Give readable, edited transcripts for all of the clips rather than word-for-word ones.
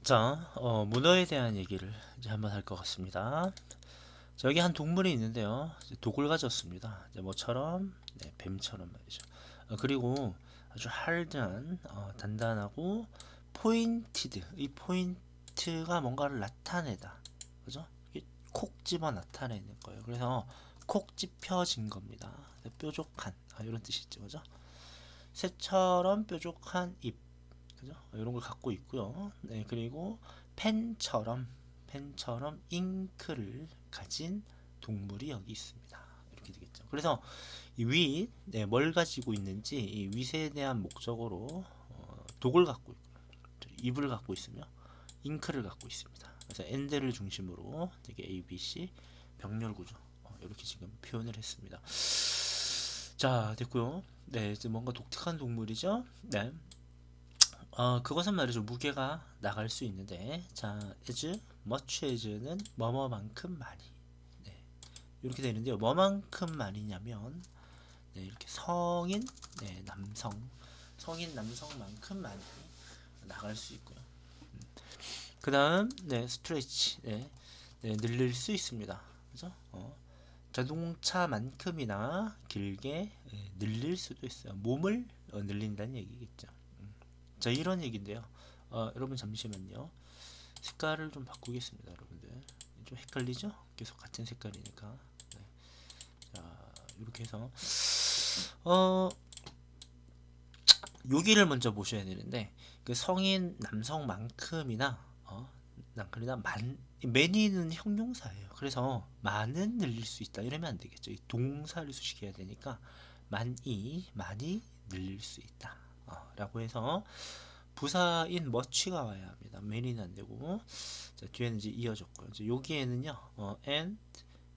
자, 문어에 대한 얘기를 이제 한번 할 것 같습니다. 자, 여기 한 동물이 있는데요. 이제 독을 가졌습니다. 이제 뭐처럼, 네, 뱀처럼 말이죠. 그리고 아주 하드한, 단단하고 포인티드. 이 포인트가 뭔가를 나타내다. 그죠? 이게 콕 집어 나타내는 거예요. 그래서 콕 집혀진 겁니다. 뾰족한, 이런 뜻이죠. 그죠? 새처럼 뾰족한 입. 그죠? 이런 걸 갖고 있고요. 네, 그리고 펜처럼 잉크를 가진 동물이 여기 있습니다. 이렇게 되겠죠. 그래서 이 윗, 네, 뭘 가지고 있는지 이 윗에 대한 목적으로 독을 갖고 있고 입을 갖고 있으며 잉크를 갖고 있습니다. 그래서 엔드를 중심으로 되게 A, B, C 병렬 구조 이렇게 지금 표현을 했습니다. 자, 됐고요. 네, 이제 뭔가 독특한 동물이죠. 네. 그것은 말이죠. 무게가 나갈 수 있는데, 자, as much as는 뭐뭐만큼 많이. 네, 이렇게 되는데요. 뭐만큼 많이냐면, 네, 이렇게 네, 성인 남성만큼 많이 나갈 수 있고요. 그 다음, 네, 스트레치, 네, 네, 늘릴 수 있습니다. 그죠? 자동차만큼이나 길게 늘릴 수도 있어요. 몸을 늘린다는 얘기겠죠. 자, 이런 얘기인데요. 여러분 잠시만요. 색깔을 좀 바꾸겠습니다, 여러분들. 좀 헷갈리죠? 계속 같은 색깔이니까. 네. 자, 이렇게 해서 어, 여기를 먼저 보셔야 되는데 그 성인 남성만큼이나 그러나 many는 형용사예요. 그래서 많은 늘릴 수 있다 이러면 안 되겠죠. 이 동사를 수식해야 되니까 많이 늘릴 수 있다. 라고 해서 부사인 much가 와야 합니다. many는 안 되고 자, 뒤에는 이제 이어졌고요. 이제 여기에는요, and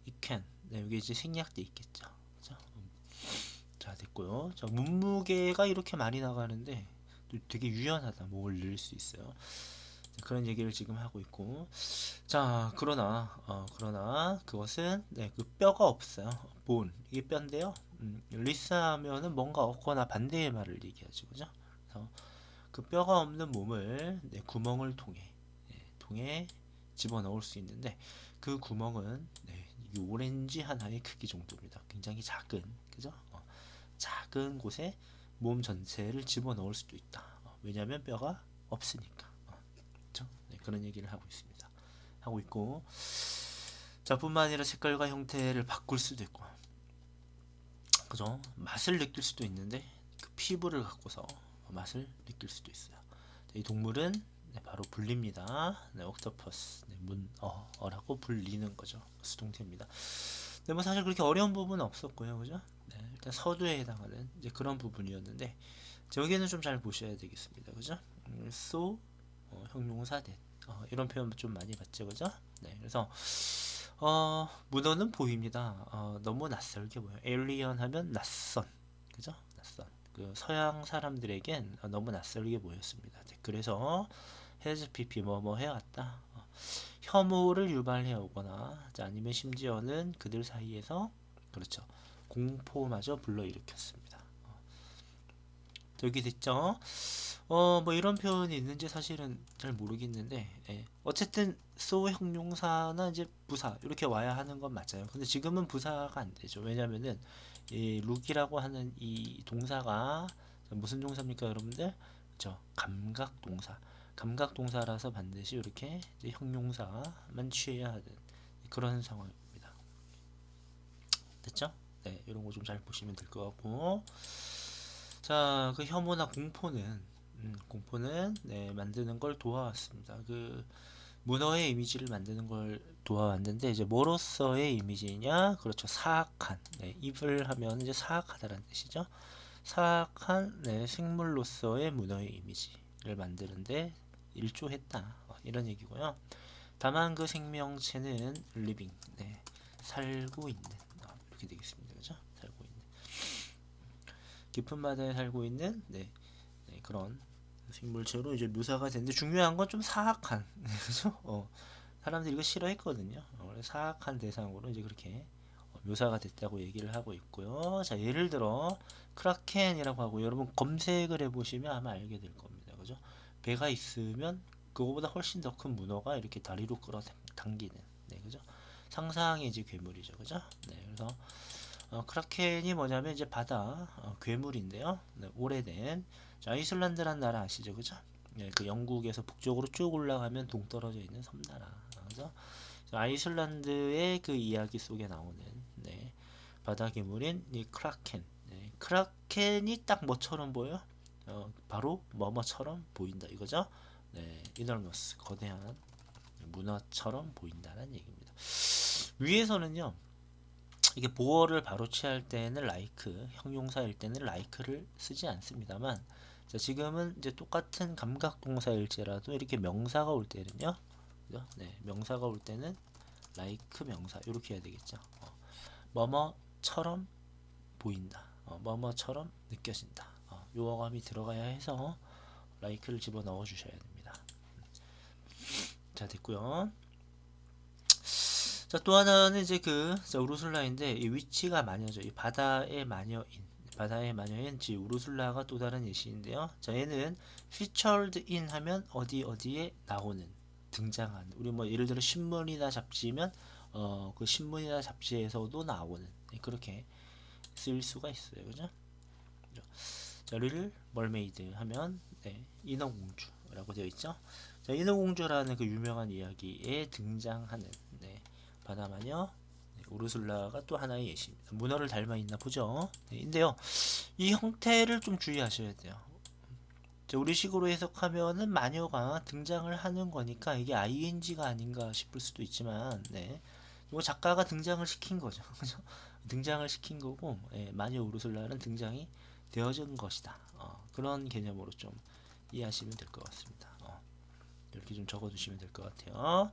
it can. 네, 여기 이제 생략돼 있겠죠. 그죠? 자, 됐고요. 자, 몸무게가 이렇게 많이 나가는데 또 되게 유연하다. 몸을 늘 수 있어요. 그런 얘기를 지금 하고 있고. 자, 그러나 그것은 네, 그 뼈가 없어요. 본 이게 뼈인데요. 리스하면은 뭔가 없거나 반대의 말을 얘기하죠, 그죠? 그래서 그 뼈가 없는 몸을 네, 구멍을 통해 집어넣을 수 있는데 그 구멍은 네, 이 오렌지 하나의 크기 정도입니다. 굉장히 작은, 그죠? 작은 곳에 몸 전체를 집어넣을 수도 있다. 왜냐하면 뼈가 없으니까. 그렇죠? 네, 그런 얘기를 하고 있습니다. 하고 있고, 자, 뿐만 아니라 색깔과 형태를 바꿀 수도 있고, 그죠? 맛을 느낄 수도 있는데 그 피부를 갖고서 맛을 느낄 수도 있어요. 이 동물은 네, 바로 불립니다. 네, 옥토퍼스, 네, 어라고 불리는 거죠. 수동태입니다. 근데 뭐 사실 그렇게 어려운 부분은 없었고요, 그죠? 네, 일단 서두에 해당하는 이제 그런 부분이었는데 여기는 좀 잘 보셔야 되겠습니다, 그죠? so 형용사 that 이런 표현 좀 많이 봤죠, 그죠? 네, 그래서 문어는 보입니다. 너무 낯설게 보여. 에일리언 하면 낯선, 그죠? 낯선. 그 서양 사람들에겐 너무 낯설게 보였습니다. 네, 그래서 has pp 뭐뭐 해왔다. 혐오를 유발해 오거나 아니면 심지어는 그들 사이에서 그렇죠. 공포마저 불러일으켰습니다. 여기 됐죠? 뭐 이런 표현이 있는지 사실은 잘 모르겠는데, 예. 어쨌든 so 형용사나 이제 부사 이렇게 와야 하는 건 맞아요. 근데 지금은 부사가 안 되죠. 왜냐면은 이 look이라고 하는 이 동사가 무슨 동사입니까, 여러분들? 그죠? 감각 동사. 감각 동사라서 반드시 이렇게 이제 형용사만 취해야 하는 그런 상황입니다. 됐죠? 네, 이런 거 좀 잘 보시면 될 것 같고. 자, 그 혐오나 공포는 네, 만드는 걸 도와왔습니다. 그 문어의 이미지를 만드는 걸 도와왔는데 이제 뭐로서의 이미지냐? 그렇죠. 사악한. 네, evil 하면 이제 사악하다라는 뜻이죠. 사악한 네, 생물로서의 문어의 이미지를 만드는데 일조했다. 이런 얘기고요. 다만 그 생명체는 living, 네, 살고 있는 이렇게 되겠습니다. 그죠? 살고 있는 깊은 바다에 살고 있는 네, 네, 그런 생물체로 이제 묘사가 되는데 중요한 건 좀 사악한 그죠? 사람들이 이거 싫어했거든요. 그래서 사악한 대상으로 이제 그렇게 묘사가 됐다고 얘기를 하고 있고요. 자, 예를 들어 크라켄이라고 하고 여러분 검색을 해보시면 아마 알게 될 겁니다. 그죠? 배가 있으면 그거보다 훨씬 더 큰 문어가 이렇게 다리로 끌어당기는, 네, 그죠? 상상의 이제 괴물이죠, 그죠? 네, 그래서 크라켄이 뭐냐면 이제 바다 괴물인데요. 네, 오래된, 자, 아이슬란드란 나라 아시죠, 그죠? 네, 그 영국에서 북쪽으로 쭉 올라가면 동떨어져 있는 섬나라, 그죠? 아이슬란드의 그 이야기 속에 나오는, 네, 바다 괴물인 이 크라켄. 네, 크라켄이 딱 뭐처럼 보여? 바로 뭐뭐처럼 보인다 이거죠. 네, 이너머스 거대한 문화처럼 보인다는 얘기입니다. 위에서는요, 이게 보어를 바로 취할 때는 like, 형용사일 때는 like를 쓰지 않습니다만, 자, 지금은 이제 똑같은 감각 동사일지라도 이렇게 명사가 올 때는요, 그죠? 네, 명사가 올 때는 like 명사 이렇게 해야 되겠죠. 뭐뭐처럼 보인다, 뭐뭐처럼 느껴진다, 요 어감이 들어가야 해서 like를 집어 넣어 주셔야 됩니다. 자, 됐고요. 자, 또 하나는 이제 우르슬라인데, 이 위치가 마녀죠. 이 바다의 마녀인 지 우르슬라가 또 다른 예시인데요. 자, 얘는 featured in 하면 어디 어디에 나오는, 등장하는. 우리 뭐 예를 들어 신문이나 잡지면 그 신문이나 잡지에서도 나오는, 네, 그렇게 쓰일 수가 있어요. 그죠? 자, 리를 멀메이드 하면, 네, 인어공주라고 되어 있죠. 자, 인어공주라는 그 유명한 이야기에 등장하는, 네, 바다마녀, 네, 우르슬라가 또 하나의 예시입니다. 문어를 닮아 있나 보죠. 네, 인데요, 이 형태를 좀 주의하셔야 돼요. 자, 우리식으로 해석하면은 마녀가 등장을 하는 거니까 이게 ing가 아닌가 싶을 수도 있지만, 네, 뭐 작가가 등장을 시킨 거죠. 그죠? 등장을 시킨 거고, 예, 마녀 우르슬라는 등장이 되어진 것이다. 그런 개념으로 좀 이해하시면 될 것 같습니다. 이렇게 좀 적어두시면 될 것 같아요.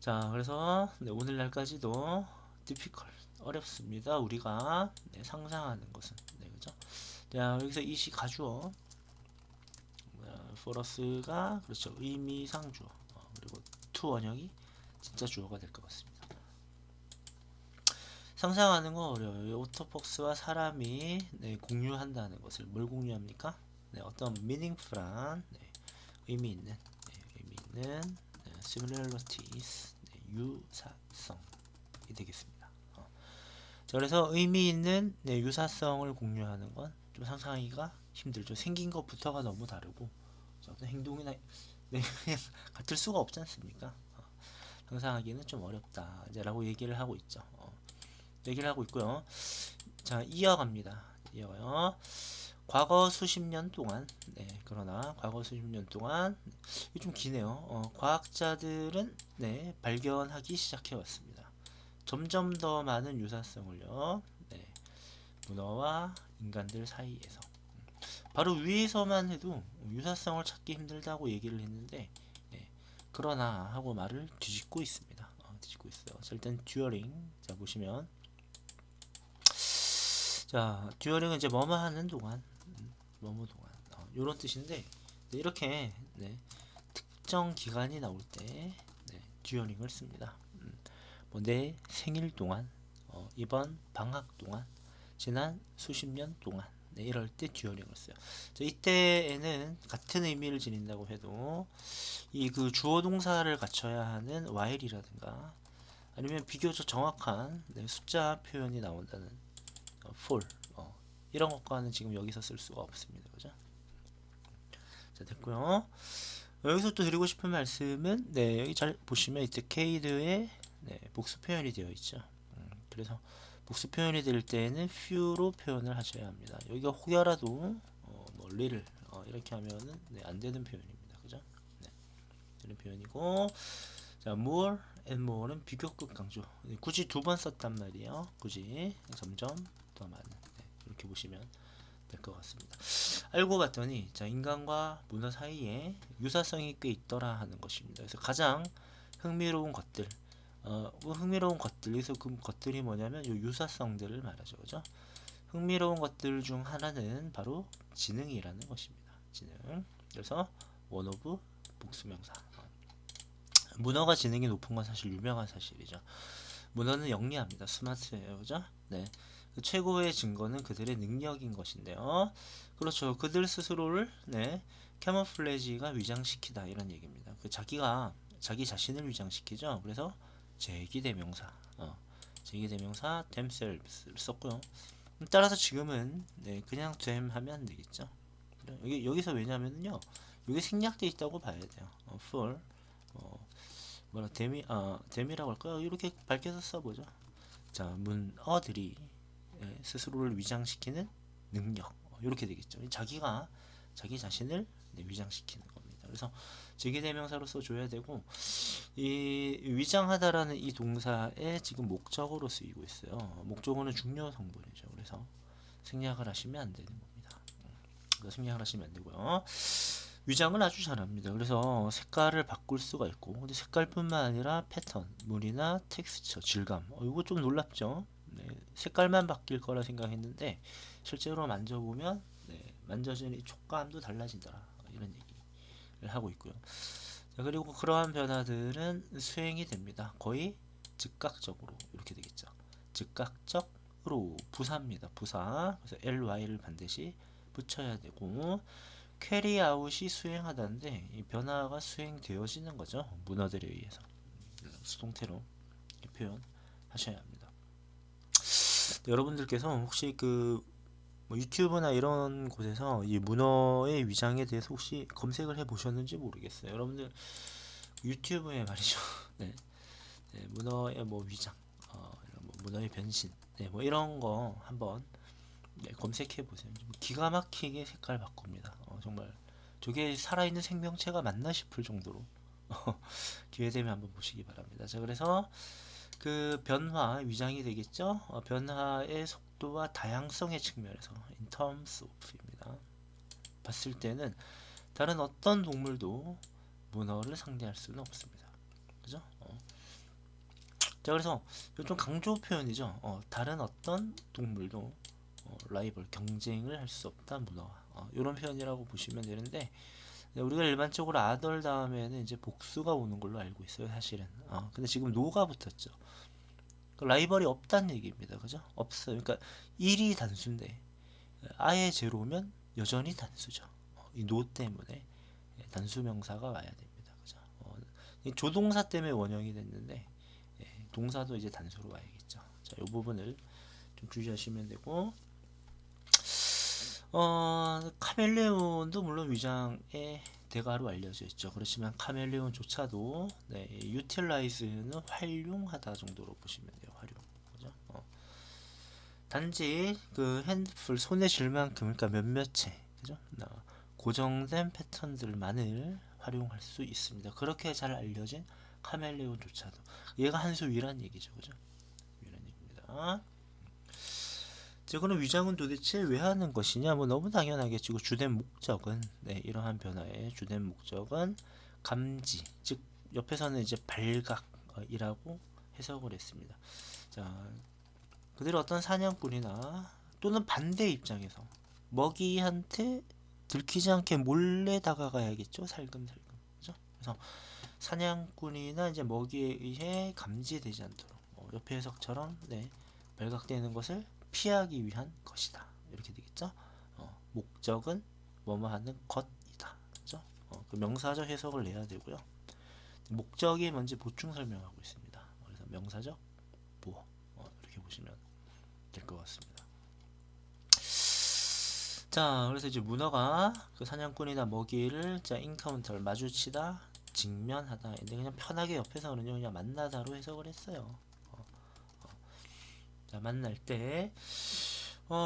자, 그래서 네, 오늘날까지도 difficult, 어렵습니다. 우리가, 네, 상상하는 것은, 네, 그죠? 자, 여기서 이시 가주어, forus가 그렇죠, 의미상 주어, 그리고 to 원형이 진짜 주어가 될 것 같습니다. 상상하는 건 어려워요. 오토폭스와 사람이, 네, 공유한다는 것을 뭘 공유합니까? 네, 어떤 meaningful한, 네, 의미 있는, 네, 의미 있는, 네, similarities, 네, 유사성이 되겠습니다. 자, 그래서 의미 있는, 네, 유사성을 공유하는 건 좀 상상하기가 힘들죠. 생긴 것부터가 너무 다르고, 어떤 행동이나, 네, 그냥 같을 수가 없지 않습니까? 상상하기는 좀 어렵다, 라고 얘기를 하고 있고요. 자, 이어갑니다. 이어가요. 과거 수십 년 동안, 네, 그러나 과거 수십 년 동안, 이게 좀 기네요. 과학자들은, 네, 발견하기 시작해 왔습니다. 점점 더 많은 유사성을요, 네, 문어와 인간들 사이에서. 바로 위에서만 해도 유사성을 찾기 힘들다고 얘기를 했는데, 네, 그러나 하고 말을 뒤집고 있습니다. 뒤집고 있어요. 자, 일단 듀어링, 자, 보시면, 자, 듀어링은 이제 뭐뭐 하는 동안, 뭐뭐 동안, 요런 뜻인데, 네, 이렇게, 네, 특정 기간이 나올 때, 네, 듀어링을 씁니다. 내 생일 동안, 이번 방학 동안, 지난 수십 년 동안, 네, 이럴 때 듀어링을 써요. 자, 이때에는 같은 의미를 지닌다고 해도 이 그 주어 동사를 갖춰야 하는 while이라든가 아니면 비교적 정확한, 네, 숫자 표현이 나온다는 for, 이런 것과는 지금 여기서 쓸 수가 없습니다. 그죠? 자, 됐고요. 여기서 또 드리고 싶은 말씀은, 네, 여기 잘 보시면 이때 cade에, 네, 복수 표현이 되어 있죠. 그래서 복수 표현이 될 때는 few로 표현을 하셔야 합니다. 여기가 혹여라도 뭐 little, 이렇게 하면은, 네, 안 되는 표현입니다. 그죠? 네, 되는 표현이고, 자, more and more는 비교급 강조. 네, 굳이 두 번 썼단 말이에요. 굳이 점점 더 많은, 네, 이렇게 보시면 될 것 같습니다. 알고 봤더니, 자, 인간과 문어 사이에 유사성이 꽤 있더라 하는 것입니다. 그래서 가장 흥미로운 것들, 뭐 흥미로운 것들, 여기서 그 것들이 뭐냐면 요 유사성들을 말하죠. 그죠? 흥미로운 것들 중 하나는 바로 지능이라는 것입니다. 지능. 그래서 one of 복수명사. 문어가 지능이 높은 건 사실 유명한 사실이죠. 문어는 영리합니다. 스마트해요. 그죠? 네. 그 최고의 증거는 그들의 능력인 것인데요. 그렇죠. 그들 스스로를, 네, 캐모플래지가 위장시키다 이런 얘기입니다. 그 자기가 자기 자신을 위장시키죠. 그래서 제기대명사, 제기대명사 themselves를 썼고요. 따라서 지금은 네, 그냥 them 하면 안 되겠죠. 여기서 왜냐면요, 이게 생략돼 있다고 봐야 돼요. for them이라고 할까요? 이렇게 밝혀서 써보죠. 자, 문어들이 스스로를 위장시키는 능력, 이렇게 되겠죠. 자기가 자기 자신을 위장시키는 겁니다. 그래서 제기대명사로 써줘야 되고, 이 위장하다라는 이 동사의 지금 목적어로 쓰이고 있어요. 목적어는 중요 성분이죠. 그래서 생략을 하시면 안 되는 겁니다. 생략을 하시면 안 되고요. 위장을 아주 잘합니다. 그래서 색깔을 바꿀 수가 있고, 근데 색깔뿐만 아니라 패턴, 무늬나 텍스처, 질감. 이거 좀 놀랍죠? 네, 색깔만 바뀔 거라 생각했는데 실제로 만져보면 만져지는 촉감도 달라진다. 이런 얘기를 하고 있고요. 자, 그리고 그러한 변화들은 수행이 됩니다. 거의 즉각적으로 이렇게 되겠죠. 즉각적으로 부사입니다. 부사. 그래서 ly를 반드시 붙여야 되고, 캐리아웃이 수행하다인데 이 변화가 수행되어지는 거죠. 문어들에 의해서 수동태로 표현하셔야 합니다. 여러분들께서 혹시 뭐 유튜브나 이런 곳에서 이 문어의 위장에 대해서 혹시 검색을 해 보셨는지 모르겠어요. 여러분들 유튜브에 말이죠. 네, 문어의 뭐 위장, 뭐 문어의 변신, 뭐 이런 거 한번 검색해 보세요. 기가 막히게 색깔 바꿉니다. 정말 저게 살아있는 생명체가 맞나 싶을 정도로 기회 되면 한번 보시기 바랍니다. 자, 그래서 그 변화 위장이 되겠죠. 변화의 속도와 다양성의 측면에서 in terms of입니다. 봤을 때는 다른 어떤 동물도 문어를 상대할 수는 없습니다. 그죠? 자, 그래서 좀 강조 표현이죠. 다른 어떤 동물도 라이벌 경쟁을 할 수 없다 문어와, 이런 표현이라고 보시면 되는데, 우리가 일반적으로 아덜 다음에는 이제 복수가 오는 걸로 알고 있어요, 사실은. 근데 지금 노가 붙었죠. 라이벌이 없다는 얘기입니다. 그죠? 없어요. 그러니까 1이 단수인데 아예 제로면 여전히 단수죠. 이 노 때문에 단수 명사가 와야 됩니다. 그죠? 이 조동사 때문에 원형이 됐는데 동사도 이제 단수로 와야겠죠. 자, 이 부분을 좀 주의하시면 되고, 카멜레온도 물론 위장의 대가로 알려져 있죠. 그렇지만 카멜레온조차도 유틸라이즈는 활용하다 정도로 보시면 돼요. 활용. 그죠? 단지 그 핸드풀 손에 쥘 만큼, 그러니까 몇몇 채, 그죠? 고정된 패턴들만을 활용할 수 있습니다. 그렇게 잘 알려진 카멜레온조차도 얘가 한 수 위란 얘기죠. 그죠? 위란 얘기입니다. 자, 그럼 위장은 도대체 왜 하는 것이냐? 뭐 너무 당연하겠죠. 주된 목적은, 이러한 변화의 주된 목적은 감지, 즉 옆에서는 이제 발각이라고 해석을 했습니다. 자, 그대로 어떤 사냥꾼이나 또는 반대 입장에서 먹이한테 들키지 않게 몰래 다가가야겠죠. 살금살금. 그죠? 그래서 사냥꾼이나 이제 먹이에 의해 감지되지 않도록 옆에 해석처럼 발각되는 것을 피하기 위한 것이다. 이렇게 되겠죠. 목적은 뭐뭐 하는 것이다. 그죠? 그 명사적 해석을 내야 되고요. 목적이 뭔지 보충 설명하고 있습니다. 그래서 명사적 보호, 이렇게 보시면 될 것 같습니다. 자, 그래서 이제 문어가 그 사냥꾼이나 먹이를 인카운터를 마주치다, 직면하다. 근데 그냥 편하게 옆에서는요 그냥 만나다로 해석을 했어요. 자, 만날 때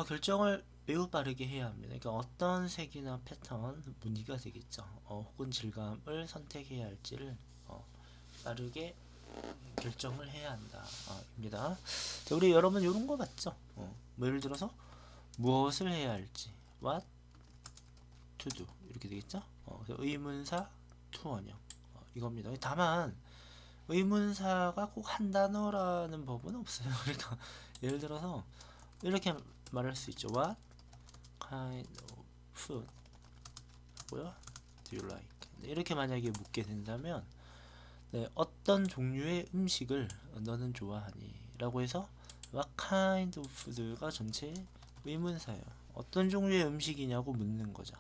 결정을 매우 빠르게 해야 합니다. 그러니까 어떤 색이나 패턴, 무늬가 되겠죠. 혹은 질감을 선택해야 할지를 빠르게 결정을 해야 한다. 입니다. 자, 우리 여러분 이런 거 봤죠? 뭐 예를 들어서 무엇을 해야 할지, what to do 이렇게 되겠죠? 그래서 의문사 투원형 이겁니다. 다만 의문사가 꼭 한 단어라는 법은 없어요. 그러니까 예를 들어서 이렇게 말할 수 있죠. What kind of food 하고요. Do you like? 이렇게 만약에 묻게 된다면 어떤 종류의 음식을 너는 좋아하니? 라고 해서 What kind of food가 전체 의문사예요. 어떤 종류의 음식이냐고 묻는 거죠.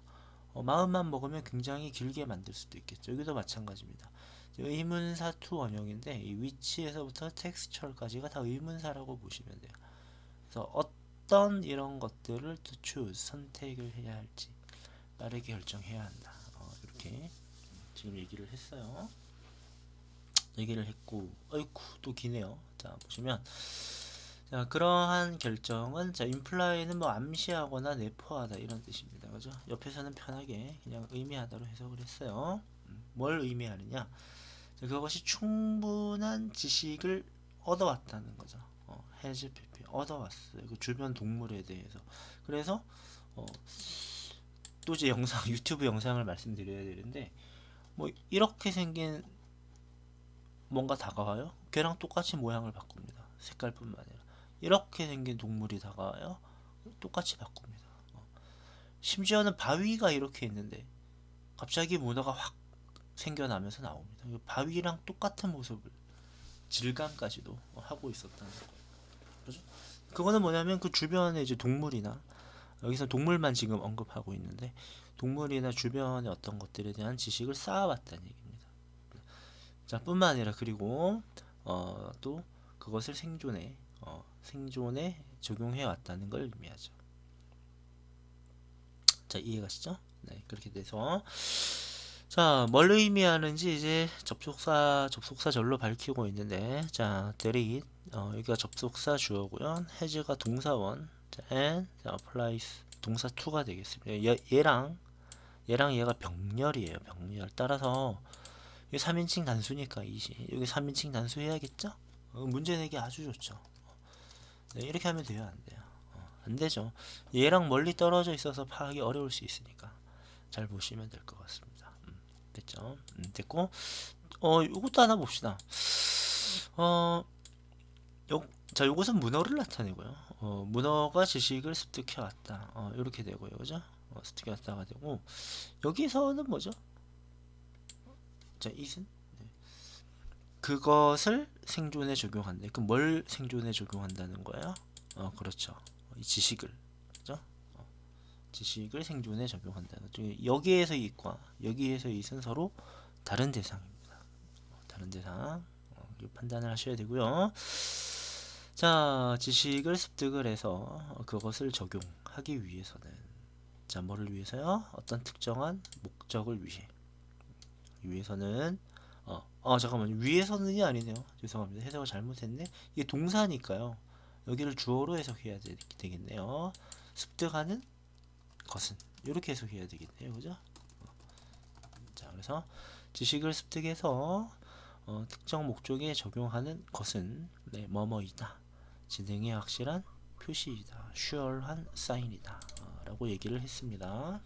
마음만 먹으면 굉장히 길게 만들 수도 있겠죠. 여기도 마찬가지입니다. 의문사 to 원형인데 이 위치에서부터 텍스처까지가 다 의문사라고 보시면 돼요. 그래서 어떤 이런 것들을 to choose 선택을 해야 할지 빠르게 결정해야 한다. 이렇게 지금 얘기를 했어요. 얘기를 했고, 어이쿠 또 기네요. 자 보시면, 자 그러한 결정은 자 imply는 뭐 암시하거나 내포하다 이런 뜻입니다. 그죠? 옆에서는 편하게 그냥 의미하다로 해석을 했어요. 뭘 의미하느냐? 자, 그것이 충분한 지식을 얻어왔다는 거죠. has pp 얻어왔어요. 그 주변 동물에 대해서. 그래서 또 이제 영상 유튜브 영상을 말씀드려야 되는데 뭐 이렇게 생긴 뭔가 다가와요. 걔랑 똑같이 모양을 바꿉니다. 색깔뿐만 아니라 이렇게 생긴 동물이 다가와요. 똑같이 바꿉니다. 심지어는 바위가 이렇게 있는데 갑자기 문어가 확 생겨나면서 나옵니다. 바위랑 똑같은 모습을 질감까지도 하고 있었다는 거예요. 그죠? 그거는 뭐냐면 그 주변에 이제 동물이나 여기서 동물만 지금 언급하고 있는데 동물이나 주변의 어떤 것들에 대한 지식을 쌓아왔다는 얘기입니다. 자, 뿐만 아니라 그리고 또 그것을 생존에 적용해 왔다는 걸 의미하죠. 자, 이해가시죠? 네, 그렇게 돼서 자, 뭘 의미하는지 이제 접속사절로 밝히고 있는데 자, there 여기가 접속사 주어고요. has가 동사원, 자, and applies 동사 to가 되겠습니다. 얘랑 얘가 병렬이에요. 병렬. 따라서 이게 3인칭 단수니까 여기 3인칭 단수 해야겠죠? 문제 내기 아주 좋죠. 네, 이렇게 하면 돼요, 안 돼요? 안 되죠. 얘랑 멀리 떨어져 있어서 파악이 어려울 수 있으니까 잘 보시면 될 것 같습니다. 됐죠? 됐고, 요것도 하나 봅시다. 자, 요것은 문어를 나타내고요. 문어가 지식을 습득해 왔다. 이렇게 되고요, 그죠? 습득해 왔다가 되고, 여기서는 뭐죠? 자, 이슨 그것을 생존에 적용한다. 그럼 뭘 생존에 적용한다는 거예요? 그렇죠. 이 지식을, 그죠? 지식을 생존에 적용한다는 거죠. 여기에서 이과 여기에서 이은 서로 다른 대상입니다. 다른 대상 판단을 하셔야 되고요. 자, 지식을 습득을 해서 그것을 적용하기 위해서는 자, 뭐를 위해서요? 어떤 특정한 목적을 위해서는 잠깐만요. 위해서는이 아니네요. 죄송합니다. 해석을 잘못했네. 이게 동사니까요. 여기를 주어로 해석해야 되겠네요. 습득하는 것은 이렇게 해석해야 되겠네요. 그죠? 자, 그래서 지식을 습득해서 특정 목적에 적용하는 것은 네, 뭐뭐이다. 진행의 확실한 표시이다. 슈얼한 사인이다. 라고 얘기를 했습니다.